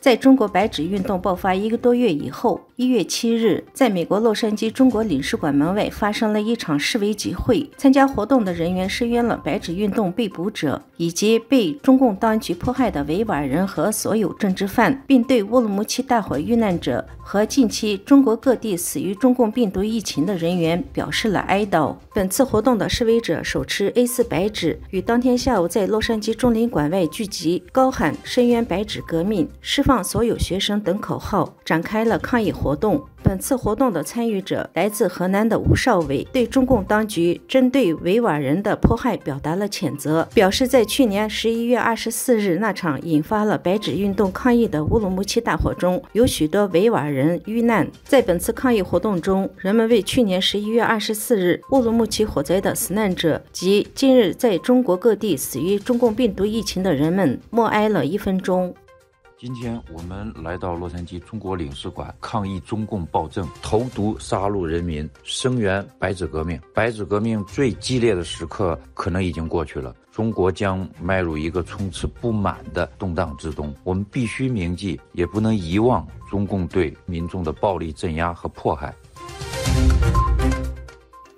在中国白纸运动爆发1个多月以后，1月7日，在美国洛杉矶中国领事馆门外发生了一场示威集会。参加活动的人员声援了白纸运动被捕者以及被中共当局迫害的维吾尔人和所有政治犯，并对乌鲁木齐大火遇难者和近期中国各地死于中共病毒疫情的人员表示了哀悼。本次活动的示威者手持 A4 白纸，于当天下午在洛杉矶中领馆外聚集，高喊声援白纸革命、释放所有学生等口号，展开了抗议活动。本次活动的参与者来自河南的吴少伟，对中共当局针对维吾尔人的迫害表达了谴责，表示在去年11月24日那场引发了白纸运动抗议的乌鲁木齐大火中，有许多维吾尔人遇难。在本次抗议活动中，人们为去年11月24日乌鲁木齐火灾的死难者及今日在中国各地死于中共病毒疫情的人们默哀了1分钟。今天我们来到洛杉矶中国领事馆抗议中共暴政，投毒杀戮人民，声援白纸革命。白纸革命最激烈的时刻可能已经过去了，中国将迈入一个充斥不满的动荡之中。我们必须铭记，也不能遗忘中共对民众的暴力镇压和迫害。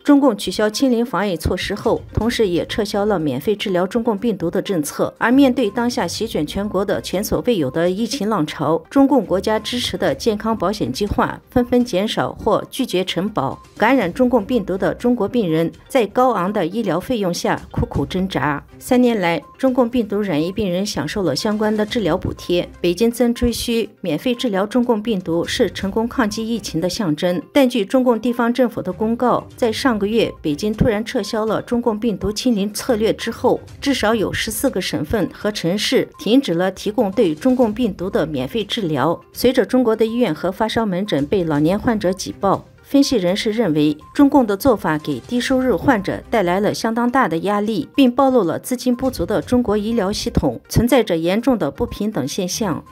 中共取消清零防疫措施后，同时也撤销了免费治疗中共病毒的政策。而面对当下席卷全国的前所未有的疫情浪潮，中共国家支持的健康保险计划纷纷减少或拒绝承保。感染中共病毒的中国病人在高昂的医疗费用下苦苦挣扎。3年来，中共病毒染疫病人享受了相关的治疗补贴。北京曾吹嘘免费治疗中共病毒是成功抗击疫情的象征，但据中共地方政府的公告，在上个月北京突然撤销了中共病毒清零策略之后，至少有14个省份和城市停止了提供对中共病毒的免费治疗。随着中国的医院和发烧门诊被老年患者挤爆，分析人士认为，中共的做法给低收入患者带来了相当大的压力，并暴露了资金不足的中国医疗系统存在着严重的不平等现象。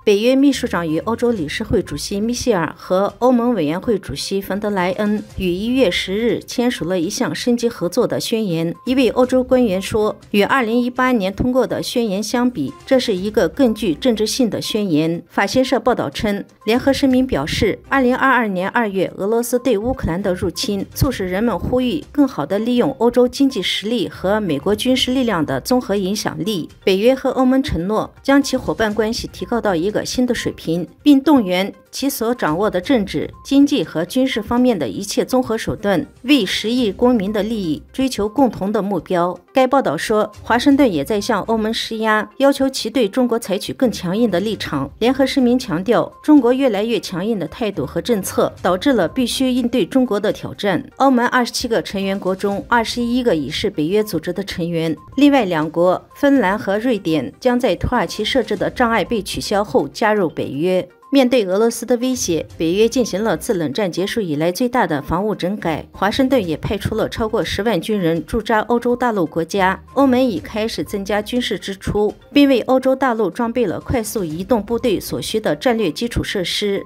北约秘书长与欧洲理事会主席米歇尔和欧盟委员会主席冯德莱恩于1月10日签署了一项升级合作的宣言。一位欧洲官员说，与2018年通过的宣言相比，这是一个更具政治性的宣言。法新社报道称，联合声明表示，2022年2月俄罗斯对乌克兰的入侵，促使人们呼吁更好地利用欧洲经济实力和美国军事力量的综合影响力。北约和欧盟承诺将其伙伴关系提高到一个新的水平，并动员其所掌握的政治、经济和军事方面的一切综合手段，为10亿公民的利益追求共同的目标。该报道说，华盛顿也在向欧盟施压，要求其对中国采取更强硬的立场。联合声明强调，中国越来越强硬的态度和政策导致了必须应对中国的挑战。欧盟27个成员国中，21个已是北约组织的成员，另外2国芬兰和瑞典将在土耳其设置的障碍被取消后加入北约。面对俄罗斯的威胁，北约进行了自冷战结束以来最大的防务整改。华盛顿也派出了超过10万军人驻扎欧洲大陆国家。欧盟已开始增加军事支出，并为欧洲大陆装备了快速移动部队所需的战略基础设施。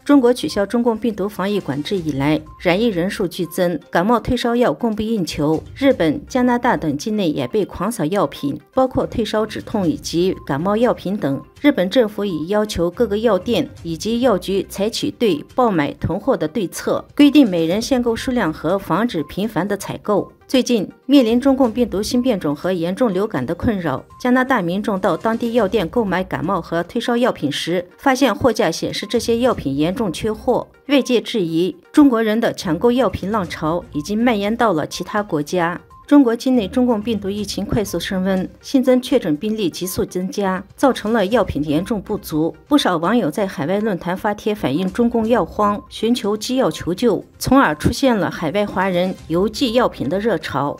中国取消中共病毒防疫管制以来，染疫人数剧增，感冒退烧药供不应求。日本、加拿大等境内也被狂扫药品，包括退烧止痛以及感冒药品等。日本政府已要求各个药店以及药局采取对爆买囤货的对策，规定每人限购数量和防止频繁的采购。最近，面临中共病毒新变种和严重流感的困扰，加拿大民众到当地药店购买感冒和退烧药品时，发现货架显示这些药品严重缺货。外界质疑，中国人的抢购药品浪潮已经蔓延到了其他国家。中国境内中共病毒疫情快速升温，新增确诊病例急速增加，造成了药品严重不足。不少网友在海外论坛发帖反映中共药荒，寻求机药求救，从而出现了海外华人邮寄药品的热潮。